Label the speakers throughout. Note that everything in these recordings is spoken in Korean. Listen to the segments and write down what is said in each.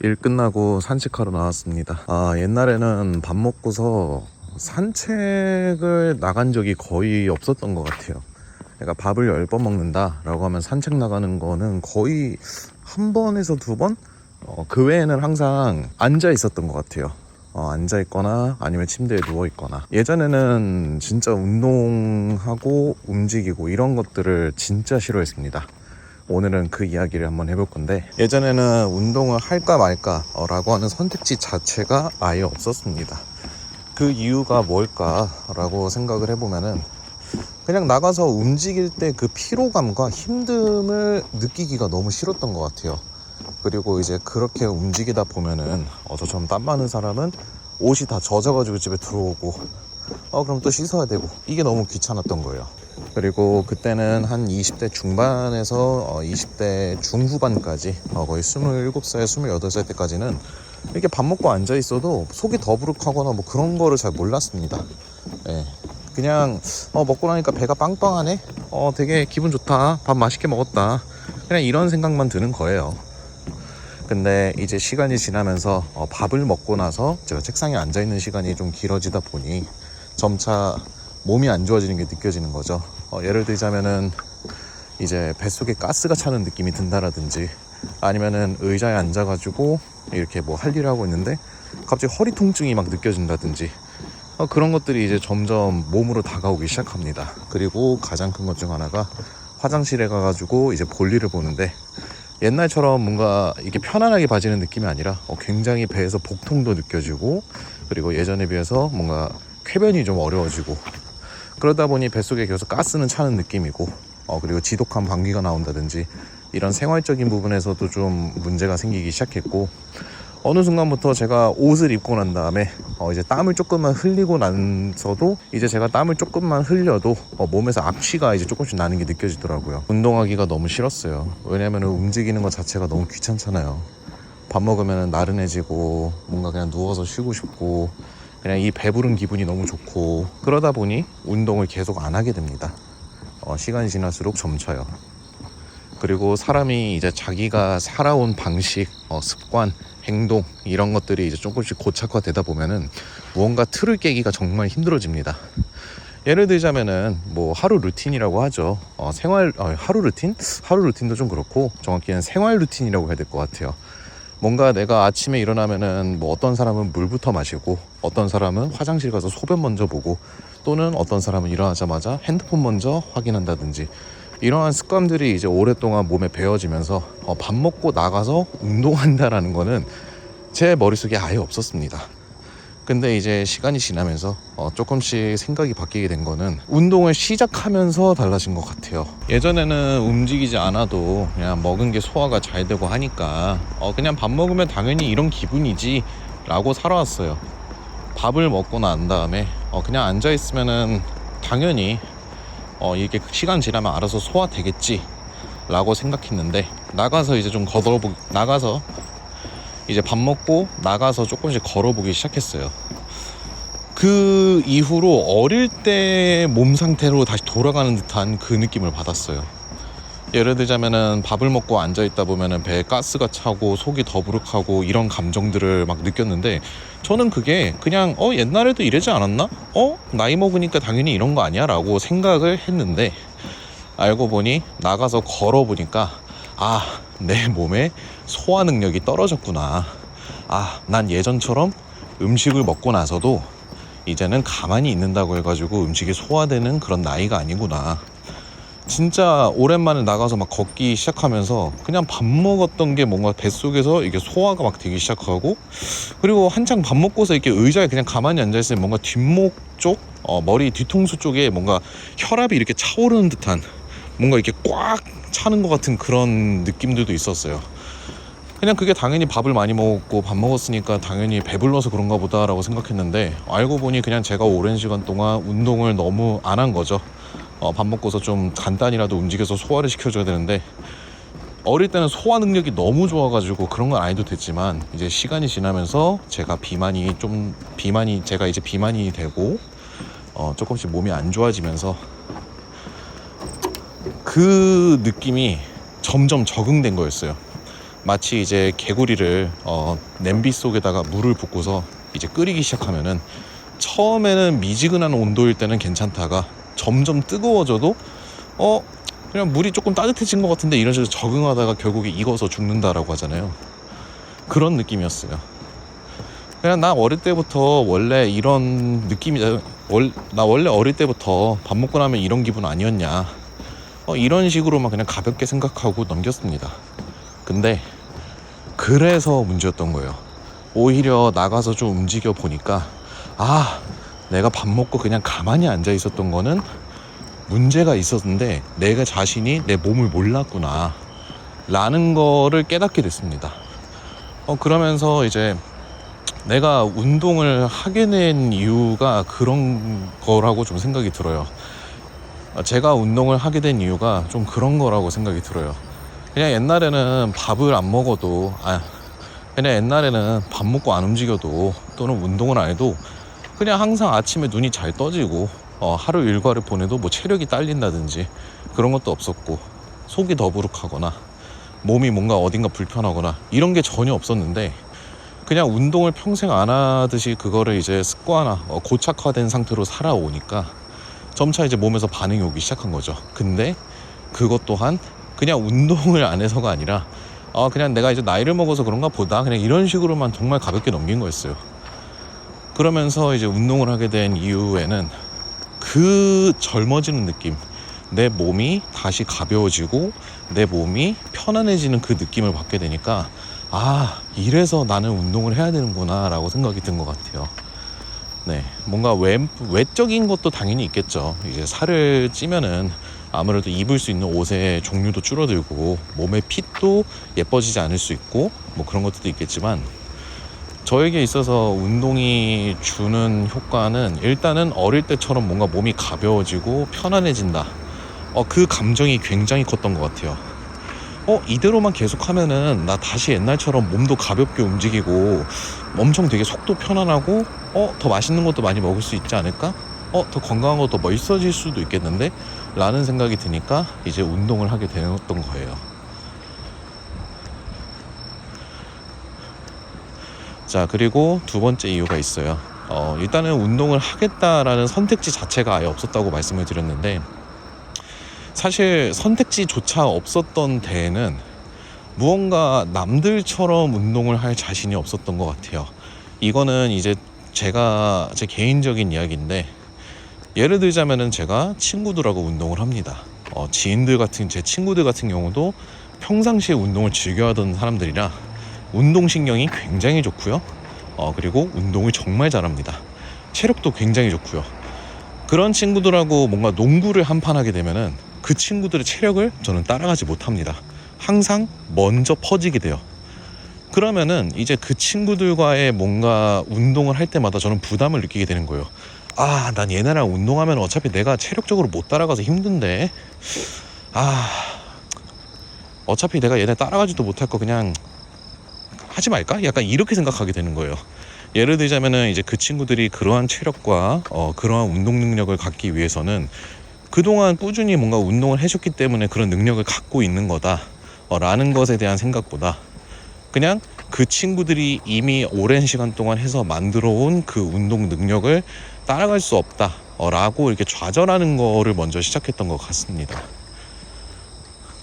Speaker 1: 일 끝나고 산책하러 나왔습니다. 옛날에는 밥 먹고서 산책을 나간 적이 거의 없었던 것 같아요. 그러니까 밥을 10번 먹는다 라고 하면 산책 나가는 거는 거의 한 번에서 두 번? 그 외에는 항상 앉아 있었던 것 같아요. 앉아 있거나 아니면 침대에 누워 있거나. 예전에는 진짜 운동하고 움직이고 이런 것들을 진짜 싫어했습니다. 오늘은 그 이야기를 한번 해볼 건데, 예전에는 운동을 할까 말까 라고 하는 선택지 자체가 아예 없었습니다. 그 이유가 뭘까 라고 생각을 해보면은, 그냥 나가서 움직일 때 그 피로감과 힘듦을 느끼기가 너무 싫었던 것 같아요. 그리고 이제 그렇게 움직이다 보면은 저처럼 땀 많은 사람은 옷이 다 젖어가지고 집에 들어오고, 그럼 또 씻어야 되고, 이게 너무 귀찮았던 거예요. 그리고 그때는 한 20대 중반에서 20대 중후반까지, 거의 27살, 28살 때까지는 이렇게 밥 먹고 앉아 있어도 속이 더부룩하거나 뭐 그런 거를 잘 몰랐습니다. 예. 그냥 먹고 나니까 배가 빵빵하네, 되게 기분 좋다, 밥 맛있게 먹었다, 그냥 이런 생각만 드는 거예요. 근데 이제 시간이 지나면서 밥을 먹고 나서 제가 책상에 앉아 있는 시간이 좀 길어지다 보니 점차 몸이 안 좋아지는 게 느껴지는 거죠. 예를 들자면은 이제 뱃속에 가스가 차는 느낌이 든다라든지, 아니면은 의자에 앉아가지고 이렇게 뭐 할 일을 하고 있는데 갑자기 허리 통증이 막 느껴진다든지, 그런 것들이 이제 점점 몸으로 다가오기 시작합니다. 그리고 가장 큰 것 중 하나가 화장실에 가가지고 이제 볼일을 보는데, 옛날처럼 뭔가 이게 편안하게 봐지는 느낌이 아니라 굉장히 배에서 복통도 느껴지고, 그리고 예전에 비해서 뭔가 쾌변이 좀 어려워지고, 그러다 보니 뱃속에 계속 가스는 차는 느낌이고, 그리고 지독한 방귀가 나온다든지 이런 생활적인 부분에서도 좀 문제가 생기기 시작했고, 어느 순간부터 제가 옷을 입고 난 다음에 이제 땀을 조금만 흘리고 나서도, 이제 제가 땀을 조금만 흘려도 몸에서 악취가 이제 조금씩 나는 게 느껴지더라고요. 운동하기가 너무 싫었어요. 왜냐면 움직이는 것 자체가 너무 귀찮잖아요. 밥 먹으면 나른해지고 뭔가 그냥 누워서 쉬고 싶고, 그냥 이 배부른 기분이 너무 좋고, 그러다 보니 운동을 계속 안 하게 됩니다. 시간이 지날수록 점쳐요. 그리고 사람이 이제 자기가 살아온 방식, 습관, 행동, 이런 것들이 이제 조금씩 고착화되다 보면은 무언가 틀을 깨기가 정말 힘들어집니다. 예를 들자면은 뭐 하루 루틴이라고 하죠. 하루 루틴? 하루 루틴도 좀 그렇고, 정확히는 생활 루틴이라고 해야 될 것 같아요. 뭔가 내가 아침에 일어나면은 뭐 어떤 사람은 물부터 마시고, 어떤 사람은 화장실 가서 소변 먼저 보고, 또는 어떤 사람은 일어나자마자 핸드폰 먼저 확인한다든지, 이러한 습관들이 이제 오랫동안 몸에 배어지면서 밥 먹고 나가서 운동한다라는 거는 제 머릿속에 아예 없었습니다. 근데 이제 시간이 지나면서 조금씩 생각이 바뀌게 된 거는 운동을 시작하면서 달라진 것 같아요. 예전에는 움직이지 않아도 그냥 먹은 게 소화가 잘 되고 하니까 그냥 밥 먹으면 당연히 이런 기분이지 라고 살아왔어요. 밥을 먹고 난 다음에 그냥 앉아 있으면은 당연히 이게 시간 지나면 알아서 소화되겠지 라고 생각했는데, 나가서 이제 좀 나가서 이제 밥 먹고 나가서 조금씩 걸어보기 시작했어요. 그 이후로 어릴 때 몸 상태로 다시 돌아가는 듯한 그 느낌을 받았어요. 예를 들자면은 밥을 먹고 앉아있다 보면은 배에 가스가 차고 속이 더부룩하고 이런 감정들을 막 느꼈는데, 저는 그게 그냥 옛날에도 이러지 않았나? 나이 먹으니까 당연히 이런 거 아니야? 라고 생각을 했는데, 알고 보니 나가서 걸어보니까 내 몸에 소화 능력이 떨어졌구나. 난 예전처럼 음식을 먹고 나서도 이제는 가만히 있는다고 해가지고 음식이 소화되는 그런 나이가 아니구나. 진짜 오랜만에 나가서 막 걷기 시작하면서 그냥 밥 먹었던 게 뭔가 뱃속에서 이게 소화가 막 되기 시작하고, 그리고 한창 밥 먹고서 이렇게 의자에 그냥 가만히 앉아있으면 뭔가 뒷목 쪽, 머리 뒤통수 쪽에 뭔가 혈압이 이렇게 차오르는 듯한, 뭔가 이렇게 꽉 차는 것 같은 그런 느낌들도 있었어요. 그냥 그게 당연히 밥을 많이 먹었고 밥 먹었으니까 당연히 배불러서 그런가 보다 라고 생각했는데, 알고 보니 그냥 제가 오랜 시간 동안 운동을 너무 안 한 거죠. 밥 먹고서 좀 간단히라도 움직여서 소화를 시켜줘야 되는데, 어릴 때는 소화 능력이 너무 좋아가지고 그런 건 안 해도 됐지만, 이제 시간이 지나면서 제가 비만이 되고 조금씩 몸이 안 좋아지면서 그 느낌이 점점 적응된 거였어요. 마치 이제 개구리를 냄비 속에다가 물을 붓고서 이제 끓이기 시작하면은 처음에는 미지근한 온도일 때는 괜찮다가 점점 뜨거워져도 그냥 물이 조금 따뜻해진 것 같은데 이런 식으로 적응하다가 결국에 익어서 죽는다라고 하잖아요. 그런 느낌이었어요. 그냥 나 어릴 때부터 원래 이런 느낌이 나 원래 어릴 때부터 밥 먹고 나면 이런 기분 아니었냐, 이런 식으로만 그냥 가볍게 생각하고 넘겼습니다. 근데 그래서 문제였던 거예요. 오히려 나가서 좀 움직여 보니까 내가 밥 먹고 그냥 가만히 앉아 있었던 거는 문제가 있었는데 내가 자신이 내 몸을 몰랐구나 라는 거를 깨닫게 됐습니다. 그러면서 이제 내가 운동을 하게 된 이유가 그런 거라고 좀 생각이 들어요. 제가 운동을 하게 된 이유가 좀 그런 거라고 생각이 들어요. 그냥 옛날에는 밥을 안 먹어도 그냥 옛날에는 밥 먹고 안 움직여도 또는 운동을 안 해도 그냥 항상 아침에 눈이 잘 떠지고 하루 일과를 보내도 뭐 체력이 딸린다든지 그런 것도 없었고 속이 더부룩하거나 몸이 뭔가 어딘가 불편하거나 이런 게 전혀 없었는데 그냥 운동을 평생 안 하듯이 그거를 이제 습관화 고착화된 상태로 살아오니까 점차 이제 몸에서 반응이 오기 시작한 거죠. 근데 그것 또한 그냥 운동을 안 해서가 아니라 그냥 내가 이제 나이를 먹어서 그런가 보다 그냥 이런 식으로만 정말 가볍게 넘긴 거였어요. 그러면서 이제 운동을 하게 된 이후에는 그 젊어지는 느낌, 내 몸이 다시 가벼워지고 내 몸이 편안해지는 그 느낌을 받게 되니까 이래서 나는 운동을 해야 되는구나 라고 생각이 든 것 같아요. 네, 뭔가 외적인 것도 당연히 있겠죠. 이제 살을 찌면은 아무래도 입을 수 있는 옷의 종류도 줄어들고 몸의 핏도 예뻐지지 않을 수 있고 뭐 그런 것들도 있겠지만 저에게 있어서 운동이 주는 효과는 일단은 어릴 때처럼 뭔가 몸이 가벼워지고 편안해진다. 그 감정이 굉장히 컸던 것 같아요. 이대로만 계속하면은 나 다시 옛날처럼 몸도 가볍게 움직이고 엄청 되게 속도 편안하고 더 맛있는 것도 많이 먹을 수 있지 않을까? 더 건강한 것도 멋있어질 수도 있겠는데? 라는 생각이 드니까 이제 운동을 하게 되었던 거예요. 자, 그리고 두 번째 이유가 있어요. 일단은 운동을 하겠다라는 선택지 자체가 아예 없었다고 말씀을 드렸는데 사실 선택지조차 없었던 때에는 무언가 남들처럼 운동을 할 자신이 없었던 것 같아요. 이거는 이제 제 개인적인 이야기인데 예를 들자면은 제가 친구들하고 운동을 합니다. 제 친구들 같은 경우도 평상시에 운동을 즐겨하던 사람들이라 운동신경이 굉장히 좋고요. 그리고 운동을 정말 잘합니다. 체력도 굉장히 좋고요. 그런 친구들하고 뭔가 농구를 한판 하게 되면은 그 친구들의 체력을 저는 따라가지 못합니다. 항상 먼저 퍼지게 돼요. 그러면은 이제 그 친구들과의 뭔가 운동을 할 때마다 저는 부담을 느끼게 되는 거예요. 난 얘네랑 운동하면 어차피 내가 체력적으로 못 따라가서 힘든데 어차피 내가 얘네 따라가지도 못할 거 그냥 하지 말까? 약간 이렇게 생각하게 되는 거예요. 예를 들자면은 이제 그 친구들이 그러한 체력과 그러한 운동 능력을 갖기 위해서는 그동안 꾸준히 뭔가 운동을 해줬기 때문에 그런 능력을 갖고 있는 거다 라는 것에 대한 생각보다 그냥 그 친구들이 이미 오랜 시간 동안 해서 만들어 온 그 운동 능력을 따라갈 수 없다 라고 이렇게 좌절하는 거를 먼저 시작했던 것 같습니다.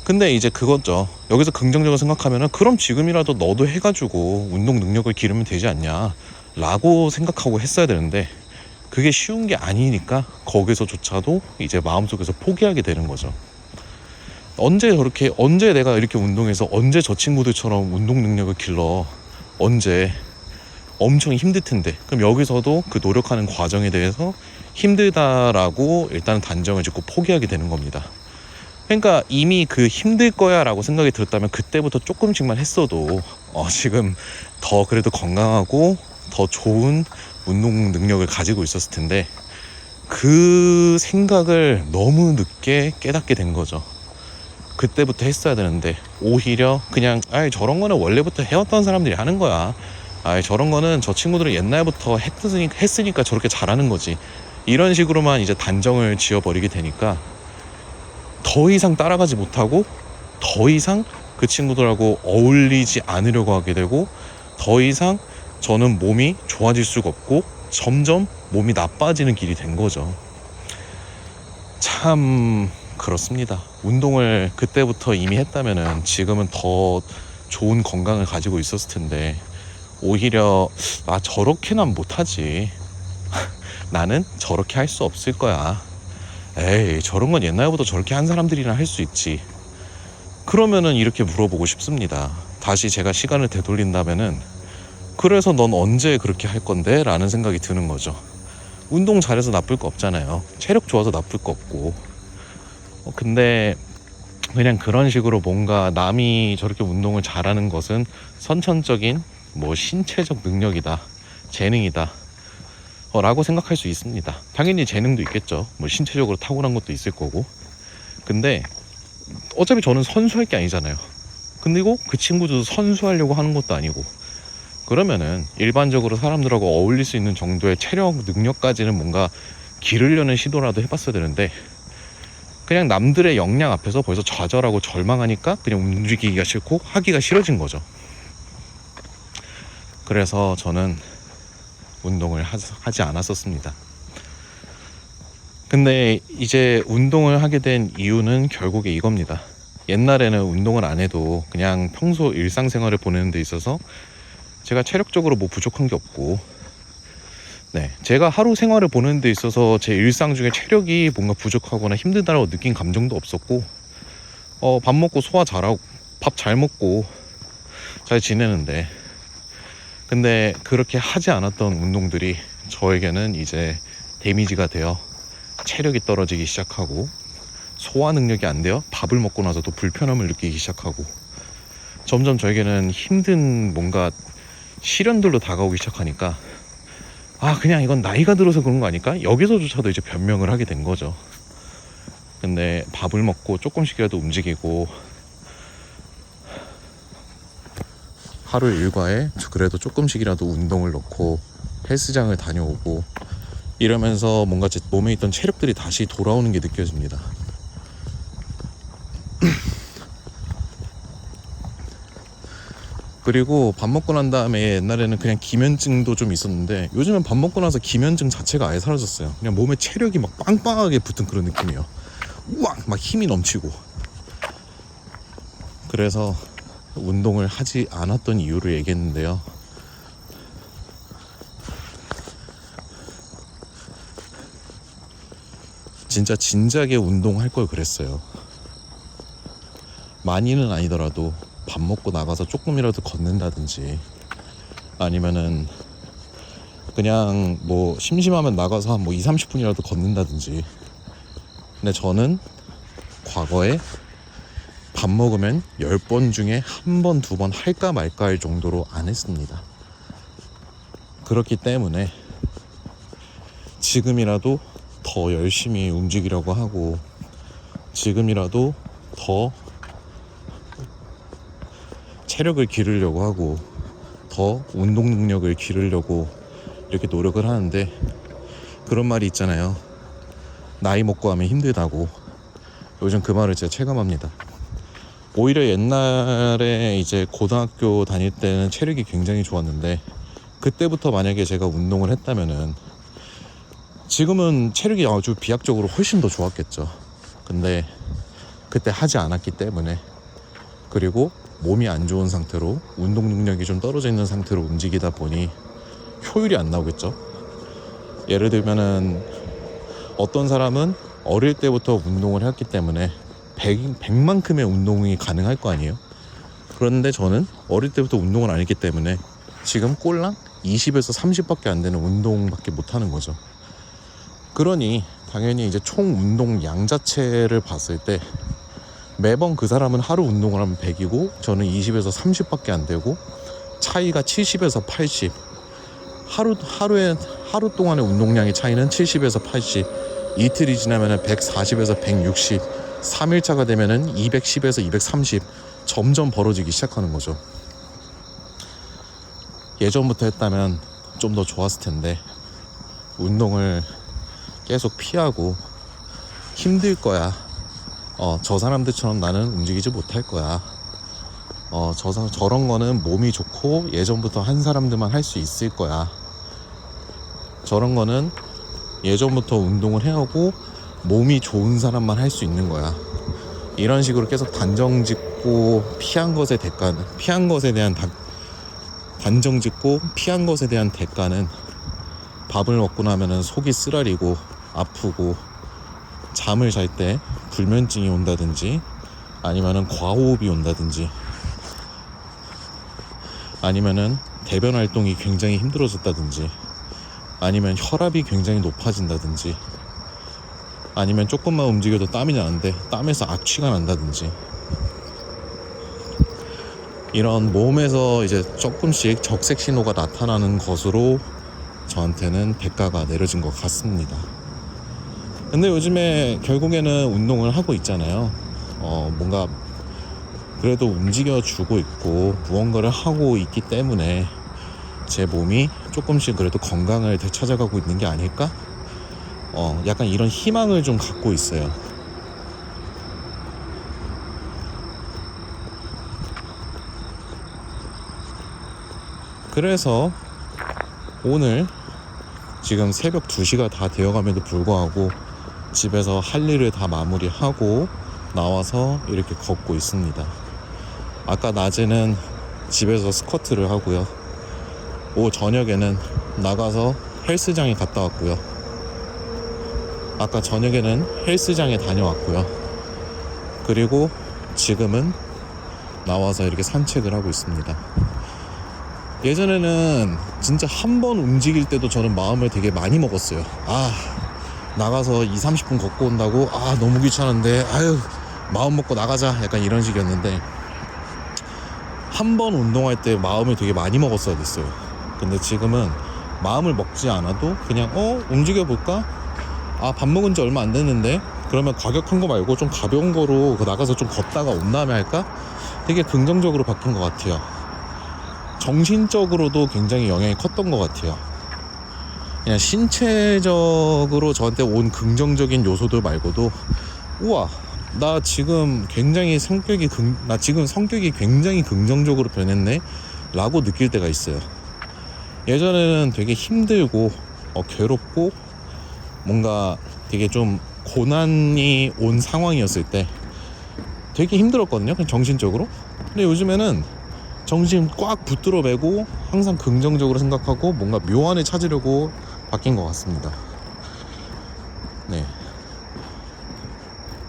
Speaker 1: 근데 이제 그거죠. 여기서 긍정적으로 생각하면은 그럼 지금이라도 너도 해가지고 운동 능력을 기르면 되지 않냐 라고 생각하고 했어야 되는데 그게 쉬운 게 아니니까 거기서조차도 이제 마음속에서 포기하게 되는 거죠. 언제 내가 이렇게 운동해서 언제 저 친구들처럼 운동 능력을 길러, 언제 엄청 힘들 텐데. 그럼 여기서도 그 노력하는 과정에 대해서 힘들다라고 일단 단정을 짓고 포기하게 되는 겁니다. 그러니까 이미 그 힘들 거야 라고 생각이 들었다면 그때부터 조금씩만 했어도 지금 더 그래도 건강하고 더 좋은 운동 능력을 가지고 있었을 텐데 그 생각을 너무 늦게 깨닫게 된 거죠. 그때부터 했어야 되는데 오히려 그냥 저런 거는 원래부터 해왔던 사람들이 하는 거야. 저런 거는 저 친구들은 옛날부터 했으니까 저렇게 잘하는 거지. 이런 식으로만 이제 단정을 지어버리게 되니까 더 이상 따라가지 못하고 더 이상 그 친구들하고 어울리지 않으려고 하게 되고, 더 이상 저는 몸이 좋아질 수가 없고 점점 몸이 나빠지는 길이 된 거죠. 참 그렇습니다. 운동을 그때부터 이미 했다면은 지금은 더 좋은 건강을 가지고 있었을 텐데, 오히려 저렇게는 못하지, 나는 저렇게 할 수 없을 거야, 에이 저런 건 옛날부터 저렇게 한 사람들이나 할 수 있지, 그러면은 이렇게 물어보고 싶습니다. 다시 제가 시간을 되돌린다면은, 그래서 넌 언제 그렇게 할 건데? 라는 생각이 드는 거죠. 운동 잘해서 나쁠 거 없잖아요. 체력 좋아서 나쁠 거 없고. 근데 그냥 그런 식으로 뭔가 남이 저렇게 운동을 잘하는 것은 선천적인 신체적 능력이다, 재능이다 라고 생각할 수 있습니다. 당연히 재능도 있겠죠. 신체적으로 타고난 것도 있을 거고. 근데 어차피 저는 선수할 게 아니잖아요. 근데 그 친구도 선수하려고 하는 것도 아니고, 그러면은 일반적으로 사람들하고 어울릴 수 있는 정도의 체력 능력까지는 뭔가 기르려는 시도라도 해봤어야 되는데, 그냥 남들의 역량 앞에서 벌써 좌절하고 절망하니까 그냥 움직이기가 싫고 하기가 싫어진 거죠. 그래서 저는 운동을 하지 않았었습니다. 근데 이제 운동을 하게 된 이유는 결국에 이겁니다. 옛날에는 운동을 안 해도 그냥 평소 일상생활을 보내는 데 있어서 제가 체력적으로 부족한 게 없고, 제가 하루 생활을 보내는 데 있어서 제 일상 중에 체력이 뭔가 부족하거나 힘들다라고 느낀 감정도 없었고, 밥 먹고 소화 잘하고 밥 잘 먹고 잘 지내는데, 근데 그렇게 하지 않았던 운동들이 저에게는 이제 데미지가 되어 체력이 떨어지기 시작하고, 소화 능력이 안 되어 밥을 먹고 나서도 불편함을 느끼기 시작하고, 점점 저에게는 힘든 뭔가 시련들로 다가오기 시작하니까, 그냥 이건 나이가 들어서 그런 거 아닐까? 여기서조차도 이제 변명을 하게 된 거죠. 근데 밥을 먹고 조금씩이라도 움직이고, 하루 일과에 그래도 조금씩이라도 운동을 넣고 헬스장을 다녀오고 이러면서 뭔가 제 몸에 있던 체력들이 다시 돌아오는 게 느껴집니다. 그리고 밥 먹고 난 다음에, 옛날에는 그냥 기면증도 좀 있었는데 요즘은 밥 먹고 나서 기면증 자체가 아예 사라졌어요. 그냥 몸에 체력이 막 빵빵하게 붙은 그런 느낌이에요. 우악! 막 힘이 넘치고. 그래서 운동을 하지 않았던 이유를 얘기했는데요. 진짜 진작에 운동할 걸 그랬어요. 많이는 아니더라도 밥 먹고 나가서 조금이라도 걷는다든지, 아니면은 그냥 심심하면 나가서 한 2-30분이라도 걷는다든지. 근데 저는 과거에 밥 먹으면 10번 중에 1번, 2번 할까 말까 할 정도로 안 했습니다. 그렇기 때문에 지금이라도 더 열심히 움직이려고 하고, 지금이라도 더 체력을 기르려고 하고, 더 운동 능력을 기르려고 이렇게 노력을 하는데, 그런 말이 있잖아요. 나이 먹고 하면 힘들다고. 요즘 그 말을 제가 체감합니다. 오히려 옛날에 이제 고등학교 다닐 때는 체력이 굉장히 좋았는데, 그때부터 만약에 제가 운동을 했다면은 지금은 체력이 아주 비약적으로 훨씬 더 좋았겠죠. 근데 그때 하지 않았기 때문에, 그리고 몸이 안 좋은 상태로 운동 능력이 좀 떨어져 있는 상태로 움직이다 보니 효율이 안 나오겠죠. 예를 들면은 어떤 사람은 어릴 때부터 운동을 했기 때문에 100만큼의 운동이 가능할 거 아니에요. 그런데 저는 어릴 때부터 운동을 안 했기 때문에 지금 꼴랑 20에서 30밖에 안 되는 운동밖에 못 하는 거죠. 그러니 당연히 이제 총 운동량 자체를 봤을 때 매번 그 사람은 하루 운동을 하면 100이고 저는 20에서 30밖에 안 되고, 차이가 70에서 80, 하루 동안의 운동량의 차이는 70에서 80, 이틀이 지나면은 140에서 160, 3일차가 되면은 210에서 230, 점점 벌어지기 시작하는 거죠. 예전부터 했다면 좀 더 좋았을 텐데, 운동을 계속 피하고 힘들 거야, 저 사람들처럼 나는 움직이지 못할 거야, 저런 거는 몸이 좋고 예전부터 한 사람들만 할 수 있을 거야. 저런 거는 예전부터 운동을 해오고 몸이 좋은 사람만 할 수 있는 거야. 이런 식으로 계속 단정짓고 피한 것에 대한 단정짓고 피한 것에 대한 대가는 밥을 먹고 나면은 속이 쓰라리고 아프고 잠을 잘 때 불면증이 온다든지 아니면은 과호흡이 온다든지 아니면은 대변 활동이 굉장히 힘들어졌다든지 아니면 혈압이 굉장히 높아진다든지 아니면 조금만 움직여도 땀이 나는데 땀에서 악취가 난다든지 이런 몸에서 이제 조금씩 적색 신호가 나타나는 것으로 저한테는 대가가 내려진 것 같습니다. 근데 요즘에 결국에는 운동을 하고 있잖아요. 뭔가 그래도 움직여주고 있고 무언가를 하고 있기 때문에 제 몸이 조금씩 그래도 건강을 되찾아가고 있는 게 아닐까? 약간 이런 희망을 좀 갖고 있어요. 그래서 오늘 지금 새벽 2시가 다 되어감에도 불구하고 집에서 할 일을 다 마무리하고 나와서 이렇게 걷고 있습니다. 아까 낮에는 집에서 스쿼트를 하고요. 오후 저녁에는 나가서 헬스장에 갔다 왔고요. 아까 저녁에는 헬스장에 다녀왔고요. 그리고 지금은 나와서 이렇게 산책을 하고 있습니다. 예전에는 진짜 한 번 움직일 때도 저는 마음을 되게 많이 먹었어요. 나가서 20-30분 걷고 온다고 너무 귀찮은데 마음 먹고 나가자 약간 이런 식이었는데 한 번 운동할 때 마음을 되게 많이 먹었어야 됐어요. 근데 지금은 마음을 먹지 않아도 그냥 움직여볼까? 밥 먹은 지 얼마 안 됐는데 그러면 과격한 거 말고 좀 가벼운 거로 나가서 좀 걷다가 온 다음에 할까? 되게 긍정적으로 바뀐 것 같아요. 정신적으로도 굉장히 영향이 컸던 것 같아요. 그냥 신체적으로 저한테 온 긍정적인 요소들 말고도 우와 나 지금 성격이 굉장히 긍정적으로 변했네 라고 느낄 때가 있어요. 예전에는 되게 힘들고 괴롭고 뭔가 되게 좀 고난이 온 상황이었을 때 되게 힘들었거든요. 그냥 정신적으로. 근데 요즘에는 정신 꽉 붙들어 매고 항상 긍정적으로 생각하고 뭔가 묘안을 찾으려고 바뀐 것 같습니다. 네.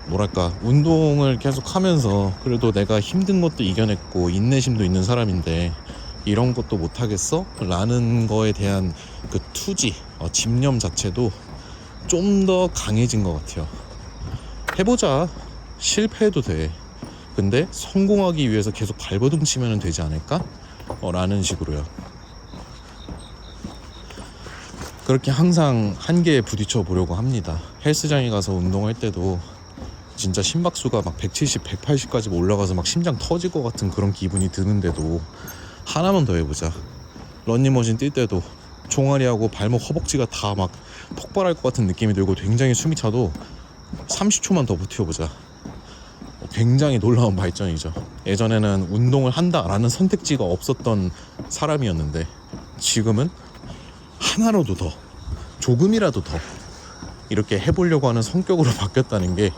Speaker 1: 뭐랄까 운동을 계속 하면서 그래도 내가 힘든 것도 이겨냈고 인내심도 있는 사람인데 이런 것도 못하겠어? 라는 거에 대한 그 투지, 집념 자체도 좀 더 강해진 것 같아요. 해보자. 실패해도 돼. 근데 성공하기 위해서 계속 발버둥 치면 되지 않을까? 라는 식으로요. 그렇게 항상 한계에 부딪혀 보려고 합니다. 헬스장에 가서 운동할 때도 진짜 심박수가 막 170, 180까지 올라가서 막 심장 터질 것 같은 그런 기분이 드는데도 하나만 더 해보자. 런닝머신 뛸 때도 종아리하고 발목 허벅지가 다 막 폭발할 것 같은 느낌이 들고 굉장히 숨이 차도 30초만 더 버텨보자. 굉장히 놀라운 발전이죠. 예전에는 운동을 한다라는 선택지가 없었던 사람이었는데 지금은 하나라도 더, 조금이라도 더 이렇게 해보려고 하는 성격으로 바뀌었다는 게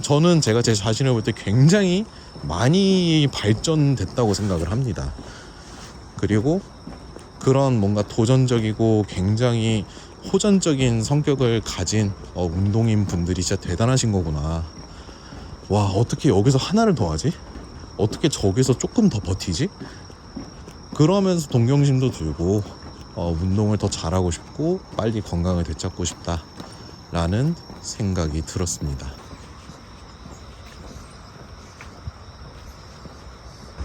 Speaker 1: 저는 제가 제 자신을 볼 때 굉장히 많이 발전됐다고 생각을 합니다. 그리고 그런 뭔가 도전적이고 굉장히 호전적인 성격을 가진 운동인 분들이 진짜 대단하신 거구나. 와, 어떻게 여기서 하나를 더 하지? 어떻게 저기서 조금 더 버티지? 그러면서 동경심도 들고 운동을 더 잘하고 싶고 빨리 건강을 되찾고 싶다라는 생각이 들었습니다.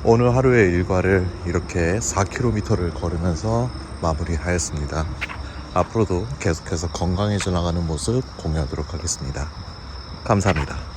Speaker 1: 오늘 하루의 일과를 이렇게 4km를 걸으면서 마무리하였습니다. 앞으로도 계속해서 건강해져 나가는 모습 공유하도록 하겠습니다. 감사합니다.